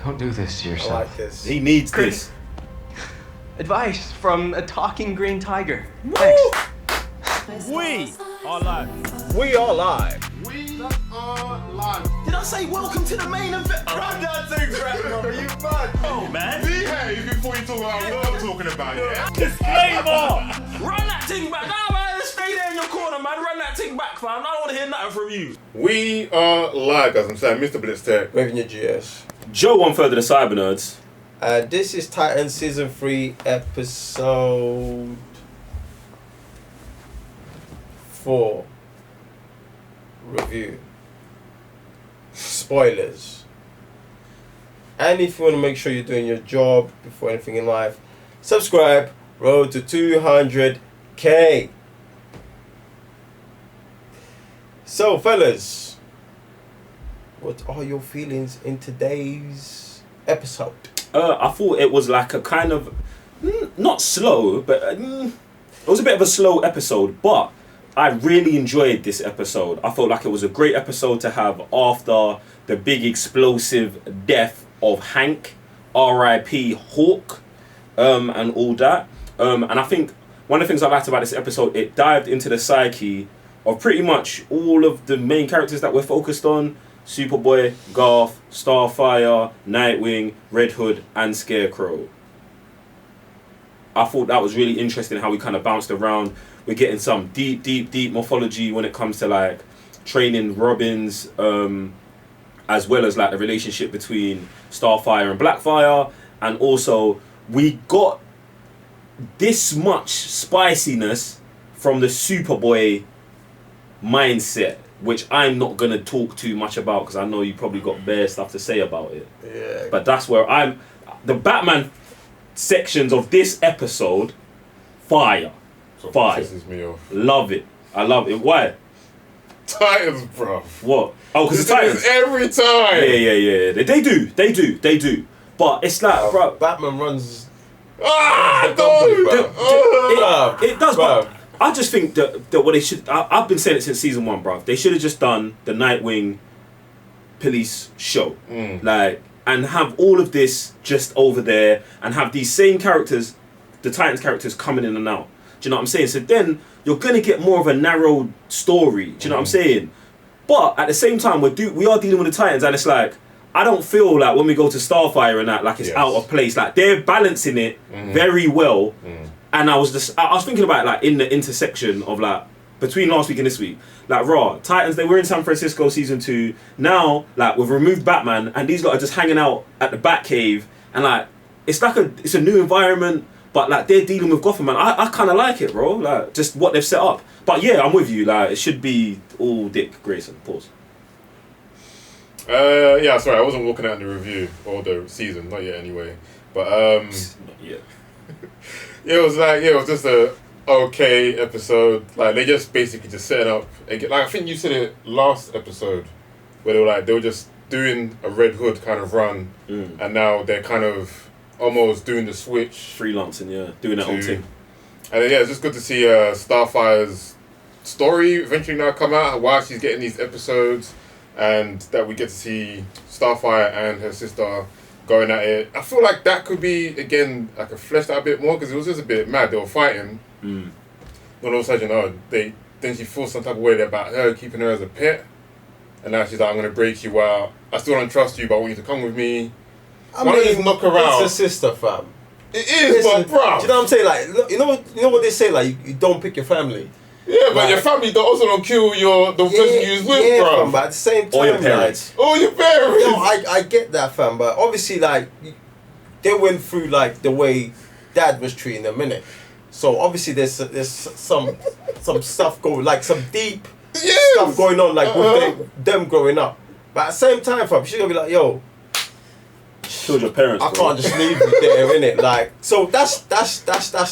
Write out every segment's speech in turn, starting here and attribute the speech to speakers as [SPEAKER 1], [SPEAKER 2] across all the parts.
[SPEAKER 1] Don't do this to
[SPEAKER 2] I
[SPEAKER 1] yourself.
[SPEAKER 2] like this.
[SPEAKER 3] He needs this.
[SPEAKER 1] Advice from a talking green tiger. Thanks.
[SPEAKER 3] We are live.
[SPEAKER 2] We are live.
[SPEAKER 4] We are live.
[SPEAKER 5] Did I say welcome to the main event?
[SPEAKER 4] Run that thing back, brother. You mad?
[SPEAKER 5] Oh, man.
[SPEAKER 4] Behave before you talk about what I'm talking about, yeah?
[SPEAKER 3] Disclaimer.
[SPEAKER 5] Run that thing back. Nah, man, stay there in your corner, man. Run that thing back, fam. I don't want to hear nothing from you.
[SPEAKER 4] We are live, guys. I'm saying Mr. Blitztech.
[SPEAKER 2] Waving your GS.
[SPEAKER 3] Joe, 1/3 of the Cyber Nerds.
[SPEAKER 2] This is Titans Season 3, Episode 4 review. Spoilers. And if you want to make sure you're doing your job before anything in life, subscribe. Road to 200K. So, fellas, what are your feelings in today's episode?
[SPEAKER 3] I thought it was like a kind of not slow, but it was a bit of a slow episode. But I really enjoyed this episode. I felt like it was a great episode to have after the big explosive death of Hank, R.I.P. Hawk, and all that. And I think one of the things I liked about this episode, it dived into the psyche of pretty much all of the main characters that we're focused on. Superboy, Garth, Starfire, Nightwing, Red Hood, and Scarecrow. I thought that was really interesting how we kind of bounced around. We're getting some deep morphology when it comes to like training Robins, as well as like the relationship between Starfire and Blackfire. And also we got this much spiciness from the Superboy mindset, which I'm not going to talk too much about because I know you probably got bare stuff to say about it.
[SPEAKER 2] Yeah.
[SPEAKER 3] But that's where the Batman sections of this episode, fire.
[SPEAKER 4] So
[SPEAKER 3] Fire.
[SPEAKER 4] pisses me off.
[SPEAKER 3] Love it. I love it. Why?
[SPEAKER 4] Titans, bruv.
[SPEAKER 3] What? Oh, because
[SPEAKER 4] This
[SPEAKER 3] the Titans.
[SPEAKER 4] is every time.
[SPEAKER 3] Yeah. They do. But it's like, bro,
[SPEAKER 2] Batman runs.
[SPEAKER 4] Ah,
[SPEAKER 2] company,
[SPEAKER 4] don't.
[SPEAKER 2] bruv.
[SPEAKER 3] it does,
[SPEAKER 2] Bruv.
[SPEAKER 3] but I just think that what they should. I've been saying it since season 1, bro. They should have just done the Nightwing police show, like, and have all of this just over there, and have these same characters, the Titans characters, coming in and out. Do you know what I'm saying? So then you're gonna get more of a narrow story. Do you know what I'm saying? But at the same time, we are dealing with the Titans, and it's like I don't feel like when we go to Starfire and that, like it's out of place. Like they're balancing it very well. And I was thinking about it, like in the intersection of like between last week and this week, like Titans, they were in San Francisco season 2. Now like we've removed Batman and these lot are just hanging out at the Batcave, and like it's a new environment, but like they're dealing with Gotham, man. I kind of like it, bro. Like just what they've set up. But yeah, I'm with you. Like it should be all Dick Grayson. Pause.
[SPEAKER 4] Yeah, sorry, I wasn't walking out in the review or the season, not yet anyway. But
[SPEAKER 3] Yeah.
[SPEAKER 4] it was just a okay episode. Like they just basically just setting up. Like I think you said it last episode, where they were just doing a Red Hood kind of run, and now they're kind of almost doing the switch,
[SPEAKER 3] Freelancing, yeah, doing their own thing.
[SPEAKER 4] And yeah, it's just good to see Starfire's story eventually now come out. While she's getting these episodes, and that we get to see Starfire and her sister going at it. I feel like that could be, again, like a fleshed out a bit more, because it was just a bit mad. They were fighting. Then all of a sudden, then she feels some type of way about her keeping her as a pet. And now she's like, I'm going to break you out. I still don't trust you, but I want you to come with me. Why don't you just knock her out?
[SPEAKER 2] It's a sister, fam.
[SPEAKER 4] It is, but bruv.
[SPEAKER 2] Do you know what I'm saying? Like, look, you know what they say? Like, you don't pick your family.
[SPEAKER 4] Yeah, but
[SPEAKER 2] like,
[SPEAKER 4] your family also don't kill the person you was with,
[SPEAKER 2] yeah,
[SPEAKER 4] bruv.
[SPEAKER 2] fam, but at the same time,
[SPEAKER 3] Or your parents.
[SPEAKER 4] Or your parents.
[SPEAKER 2] No, I get that, fam, but obviously, like, they went through, like, the way Dad was treating them, innit? So, obviously, there's some stuff going, like, some deep stuff going on, like, with them growing up. But at the same time, fam, she's gonna be like, yo,
[SPEAKER 3] Killed your parents.
[SPEAKER 2] I can't just leave you there, innit? Like, so that's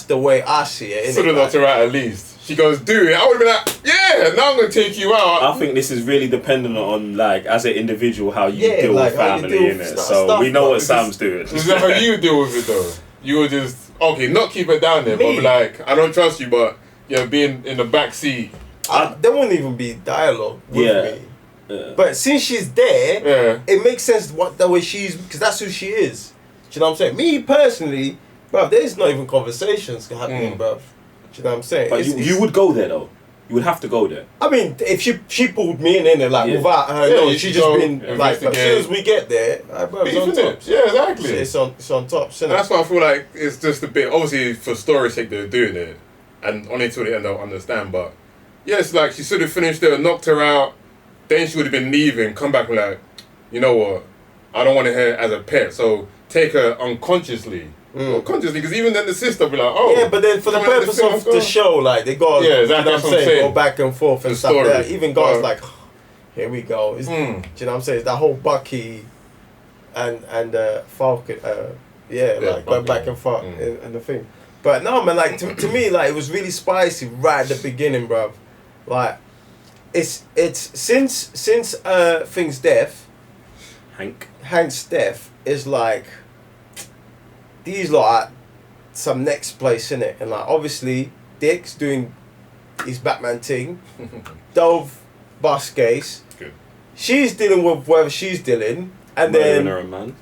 [SPEAKER 2] the way I see it, innit?
[SPEAKER 4] Should have knocked her out at least. She goes, do it. I would have been like, yeah, now I'm going to take you out.
[SPEAKER 3] I think this is really dependent on, like, as an individual, how you deal
[SPEAKER 2] like,
[SPEAKER 3] with
[SPEAKER 2] how you
[SPEAKER 3] family,
[SPEAKER 2] deal with
[SPEAKER 3] innit?
[SPEAKER 2] stuff,
[SPEAKER 3] So we know
[SPEAKER 2] but
[SPEAKER 3] what
[SPEAKER 2] it's
[SPEAKER 3] Sam's doing.
[SPEAKER 4] Is that how you deal with it, though? You would just, okay, not keep her down there, but be like, I don't trust you, but, being in the back seat.
[SPEAKER 2] There won't even be dialogue with me. But since she's there, it makes sense the way she's, because that's who she is. Do you know what I'm saying? Me personally, bruv, there's not even conversations happening, bruv. Do you know what I'm saying?
[SPEAKER 3] But you would go there though. You would have to go there.
[SPEAKER 2] I mean, if she pulled me in there, like without her, she just been like. But as soon as we get there, bruv, it's on top.
[SPEAKER 4] Yeah, exactly.
[SPEAKER 2] It's on top.
[SPEAKER 4] And that's why I feel like it's just a bit. Obviously, for story's sake, they're doing it, and only until the end they'll understand. But yeah, it's like she should have finished there, knocked her out. Then she would have been leaving. Come back and like, you know what? I don't want her as a pet, so take her unconsciously. Or consciously, because even then the sister will be like, oh.
[SPEAKER 2] Yeah, but then for the purpose of the show, like, they got
[SPEAKER 4] that's what I'm saying.
[SPEAKER 2] Go back and forth and stuff. There. Even Gar's like, here we go. Do you know what I'm saying? It's that whole Bucky and Falcon, going back and forth and the thing. But no, man, like, to me, like, it was really spicy right at the beginning, bruv. Like, it's since Thing's death, Hank's death, is like, these lot at some next place, innit? And like, obviously, Dick's doing his Batman thing. Dove bus case.
[SPEAKER 4] Good.
[SPEAKER 2] She's dealing with whatever she's dealing. And then...
[SPEAKER 3] her man.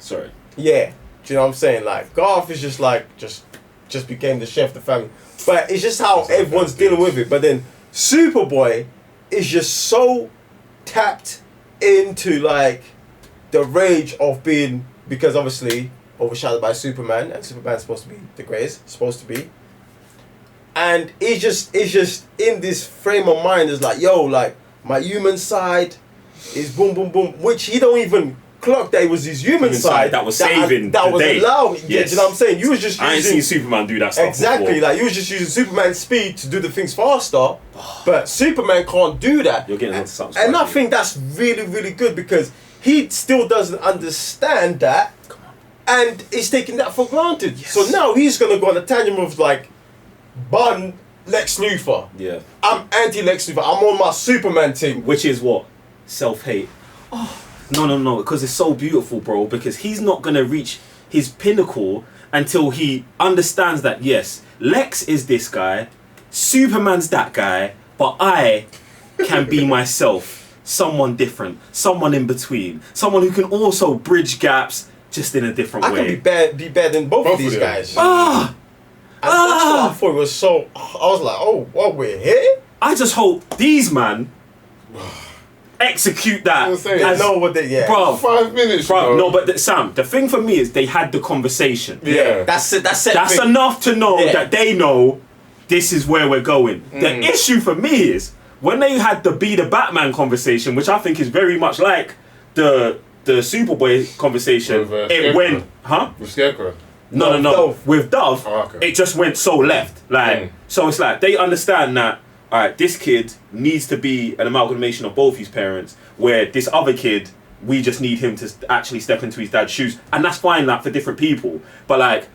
[SPEAKER 3] Sorry.
[SPEAKER 2] Yeah. Do you know what I'm saying? Like, Garth is just like, just became the chef of the family. But it's just how everyone's dealing with it. But then Superboy is just so tapped into like the rage of being, because obviously overshadowed by Superman, and Superman's supposed to be the greatest, and it's just in this frame of mind is like, yo, like, my human side is boom boom boom, which he don't even clock that it was his human side
[SPEAKER 3] that was saving
[SPEAKER 2] that
[SPEAKER 3] the
[SPEAKER 2] was
[SPEAKER 3] day.
[SPEAKER 2] allowed.
[SPEAKER 3] Yes.
[SPEAKER 2] Yeah, do you know what I'm saying? You was just using,
[SPEAKER 3] I ain't seen Superman do that stuff
[SPEAKER 2] exactly
[SPEAKER 3] before.
[SPEAKER 2] like you was just using Superman's speed to do the things faster, but Superman can't do that.
[SPEAKER 3] You're getting into something
[SPEAKER 2] and I
[SPEAKER 3] spicy.
[SPEAKER 2] think that's really, really good, because he still doesn't understand that. And he's taking that for granted. Yes. So now he's going to go on a tangent of like, bun Lex Luthor.
[SPEAKER 3] Yeah.
[SPEAKER 2] I'm anti-Lex Luthor. I'm on my Superman thing.
[SPEAKER 3] Which is what? Self-hate. Oh. No. Because it's so beautiful, bro. Because he's not going to reach his pinnacle until he understands that, yes, Lex is this guy, Superman's that guy, but I can be myself. Someone different. Someone in between. Someone who can also bridge gaps, just in a different way.
[SPEAKER 2] I can be better than both of these guys. And that's what I thought was so... I was like, oh, what, we're here?
[SPEAKER 3] I just hope these man execute that.
[SPEAKER 2] I know what they... Yeah.
[SPEAKER 3] Bro,
[SPEAKER 4] 5 minutes,
[SPEAKER 3] bro. No, but Sam, the thing for me is they had the conversation.
[SPEAKER 4] Yeah.
[SPEAKER 2] That's it.
[SPEAKER 3] That's enough to know that they know this is where we're going. The issue for me is when they had the Be the Batman conversation, which I think is very much like the Superboy conversation,
[SPEAKER 4] with,
[SPEAKER 3] it went,
[SPEAKER 4] with Scarecrow.
[SPEAKER 3] No.
[SPEAKER 2] Dove.
[SPEAKER 3] With Dove,
[SPEAKER 4] okay.
[SPEAKER 3] it just went so left. Like, so it's like they understand that, all right, this kid needs to be an amalgamation of both his parents, where this other kid, we just need him to actually step into his dad's shoes. And that's fine, like, for different people. But, like,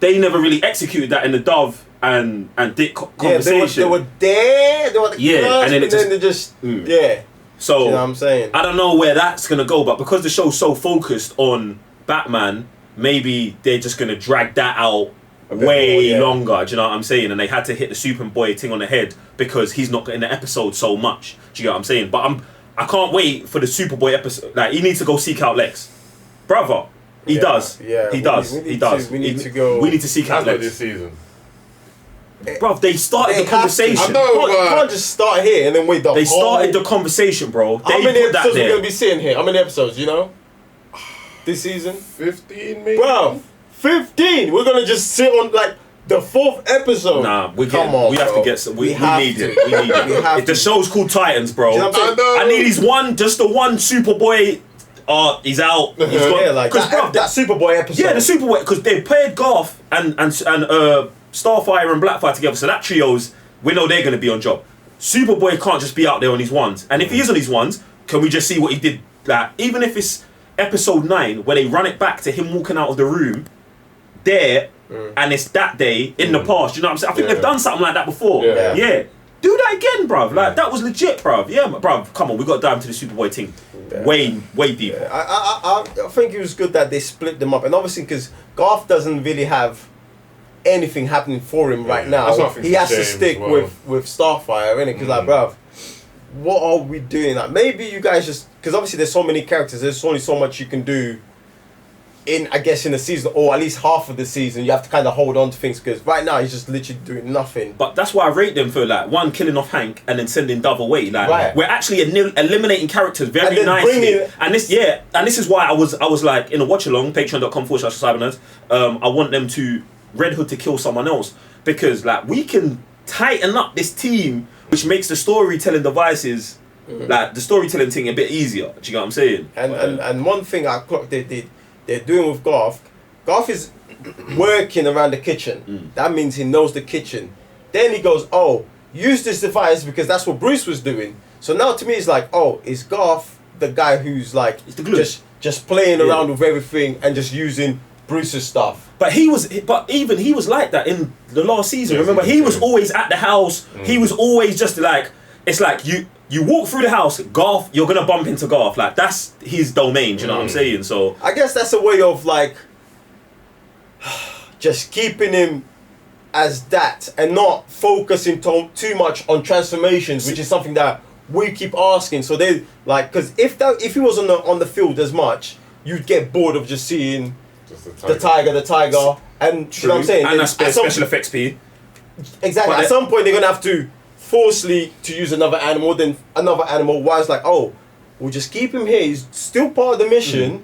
[SPEAKER 3] they never really executed that in the Dove and Dick conversation.
[SPEAKER 2] They were there, they were
[SPEAKER 3] and then
[SPEAKER 2] they just
[SPEAKER 3] So,
[SPEAKER 2] you know what I'm saying?
[SPEAKER 3] I don't know where that's going to go, but because the show's so focused on Batman, maybe they're just going to drag that out way longer, do you know what I'm saying? And they had to hit the Superboy thing on the head because he's not in the episode so much, do you know what I'm saying? But I can't wait for the Superboy episode. Like, he needs to go seek out Lex. Brother, he does.
[SPEAKER 2] Yeah,
[SPEAKER 3] he does.
[SPEAKER 2] We need to go.
[SPEAKER 3] We need to seek out
[SPEAKER 4] That's not
[SPEAKER 3] Lex.
[SPEAKER 4] this season.
[SPEAKER 3] Bro, they started the conversation.
[SPEAKER 4] I know,
[SPEAKER 2] you can't just start here and then wait
[SPEAKER 3] They started the conversation, bro. They
[SPEAKER 2] How many
[SPEAKER 3] put that
[SPEAKER 2] episodes
[SPEAKER 3] there.
[SPEAKER 2] we're going to be seeing here? How many episodes, you know? This season?
[SPEAKER 4] 15 maybe?
[SPEAKER 2] Bro, 15! We're going to just sit on, like, the 4th episode.
[SPEAKER 3] Nah, we
[SPEAKER 2] Come
[SPEAKER 3] have
[SPEAKER 2] bro.
[SPEAKER 3] to get some. We need
[SPEAKER 2] to.
[SPEAKER 3] it. We need it.
[SPEAKER 2] We have
[SPEAKER 3] If the
[SPEAKER 2] to.
[SPEAKER 3] show's called Titans, bro.
[SPEAKER 2] Do you know what I'm saying?
[SPEAKER 3] I need just the one Superboy. He's out. He's gone.
[SPEAKER 2] Yeah, like that Superboy episode.
[SPEAKER 3] Yeah, the Superboy, because they paired Garth and Starfire and Blackfire together, so that trio's, we know they're going to be on job. Superboy can't just be out there on his ones, and if he is on his ones, can we just see what he did? Like, even if it's episode 9 where they run it back to him walking out of the room there, and it's that day in the past. You know what I'm saying? I think they've done something like that before. Yeah. Do that again, bruv. Like, that was legit, bruv. Yeah, bruv. Come on, we got to dive into the Superboy thing. Way deeper.
[SPEAKER 2] Yeah. I think it was good that they split them up, and obviously because Garth doesn't really have anything happening for him right now. He has to stick with Starfire, innit? Because like, bruv, what are we doing? Like, maybe you guys just, because obviously there's so many characters, there's only so much you can do in, I guess, in the season, or at least half of the season. You have to kind of hold on to things, because right now he's just literally doing nothing.
[SPEAKER 3] But that's why I rate them for like one, killing off Hank and then sending Dove away. Like
[SPEAKER 2] Right.
[SPEAKER 3] we're actually eliminating characters very
[SPEAKER 2] And then
[SPEAKER 3] nicely.
[SPEAKER 2] bringing-
[SPEAKER 3] And this is why I was like in a watch along, patreon.com/cybernerds. I want them to Red Hood to kill someone else, because like we can tighten up this team, which makes the storytelling devices, like the storytelling thing, a bit easier. Do you get what I'm saying?
[SPEAKER 2] And one thing I clocked they're doing with Garth is working around the kitchen. That means he knows the kitchen. Then he goes, oh, use this device, because that's what Bruce was doing. So now to me it's like, oh, is Garth the guy who's like
[SPEAKER 3] the glue.
[SPEAKER 2] just playing around with everything and just using Bruce's stuff?
[SPEAKER 3] But he was like that in the last season.
[SPEAKER 4] Yeah,
[SPEAKER 3] Remember,
[SPEAKER 4] season
[SPEAKER 3] he was
[SPEAKER 4] 2.
[SPEAKER 3] always at the house. He was always just like, it's like you walk through the house, Garth, you're gonna bump into Garth. Like that's his domain. Do you know what I'm saying? So
[SPEAKER 2] I guess that's a way of like just keeping him as that and not focusing too much on transformations, which is something that we keep asking. So they like, because if he was on the field as much, you'd get bored of just seeing
[SPEAKER 4] Just
[SPEAKER 2] the tiger, and you know what I'm saying.
[SPEAKER 3] and that's
[SPEAKER 2] At some-
[SPEAKER 3] special effects P.
[SPEAKER 2] Exactly.
[SPEAKER 3] But
[SPEAKER 2] At some point, they're gonna have to forcefully to use another animal. Then another animal. Why it's like, oh, we'll just keep him here. He's still part of the mission,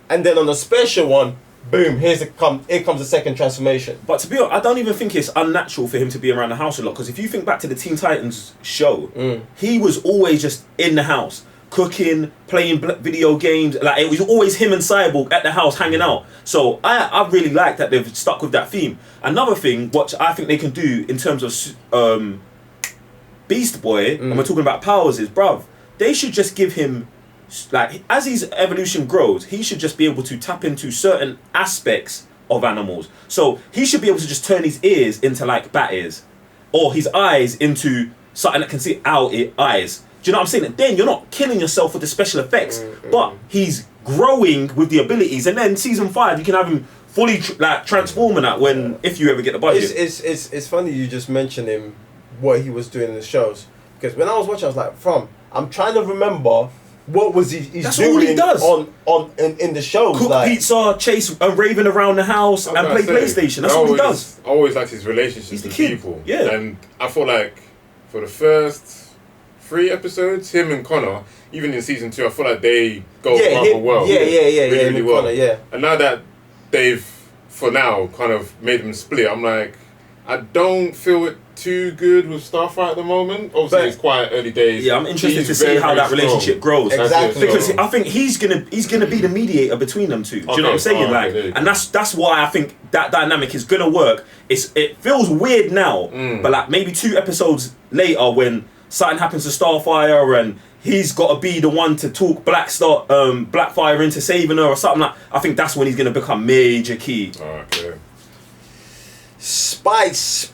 [SPEAKER 2] and then on a special one, boom, here comes the second transformation.
[SPEAKER 3] But to be honest, I don't even think it's unnatural for him to be around the house a lot. Because if you think back to the Teen Titans show, he was always just in the house, cooking, playing video games. Like it was always him and Cyborg at the house hanging out. So I really like that they've stuck with that theme. Another thing, what I think they can do in terms of Beast Boy, and we're talking about powers, is bruv, they should just give him, like, as his evolution grows, he should just be able to tap into certain aspects of animals. So he should be able to just turn his ears into like bat ears, or his eyes into something that can see owl eyes. Do you know what I'm saying? And then you're not killing yourself with the special effects, but he's growing with the abilities. And then season 5, you can have him fully transforming that if you ever get the budget.
[SPEAKER 2] It's funny you just mentioned him, what he was doing in the shows, because when I was watching, I was like, I'm trying to remember what was he's
[SPEAKER 3] That's
[SPEAKER 2] doing
[SPEAKER 3] all he does.
[SPEAKER 2] in the shows.
[SPEAKER 3] Cook
[SPEAKER 2] like,
[SPEAKER 3] pizza, chase a raven around the house, and play PlayStation. That's all he does.
[SPEAKER 4] I always liked his relationships
[SPEAKER 3] He's the
[SPEAKER 4] with
[SPEAKER 3] kid.
[SPEAKER 4] people.
[SPEAKER 3] Yeah.
[SPEAKER 4] And I feel like for the first 3 episodes, him and Connor, even in season 2, I feel like they go rather well.
[SPEAKER 2] Yeah,
[SPEAKER 4] really well.
[SPEAKER 2] Connor, yeah.
[SPEAKER 4] And now that they've, for now, kind of made them split, I'm like, I don't feel it too good with Starfire at the moment. Obviously,
[SPEAKER 2] But-
[SPEAKER 4] it's quite early days.
[SPEAKER 3] Yeah, I'm interested
[SPEAKER 4] He's
[SPEAKER 3] to see
[SPEAKER 4] very,
[SPEAKER 3] how
[SPEAKER 4] very
[SPEAKER 3] that relationship grows.
[SPEAKER 2] Exactly.
[SPEAKER 3] Because I think he's gonna be the mediator between them two. Do you know what I'm saying?
[SPEAKER 4] Alright, there you go.
[SPEAKER 3] And that's why I think that dynamic is gonna work. It feels weird now, but like maybe 2 episodes later, when something happens to Starfire and he's got to be the one to talk Blackfire into saving her or something like. I think that's when he's gonna become major key.
[SPEAKER 4] Okay.
[SPEAKER 2] Spice,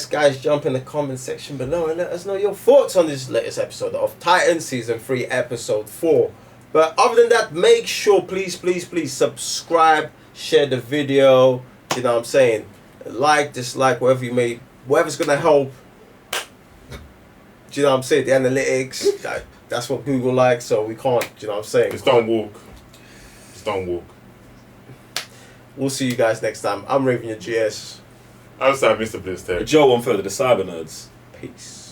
[SPEAKER 2] guys, jump in the comment section below and let us know your thoughts on this latest episode of Titan Season 3, Episode 4. But other than that, make sure, please subscribe, share the video, you know what I'm saying, like, dislike, whatever's going to help, do you know what I'm saying, the analytics, that's what Google likes, so we can't, do you know what I'm saying.
[SPEAKER 4] Just don't walk.
[SPEAKER 2] We'll see you guys next time. I'm Raven, your GS.
[SPEAKER 4] Outside Mr. Blitztech.
[SPEAKER 3] Joe on further the Cyber Nerds.
[SPEAKER 2] Peace.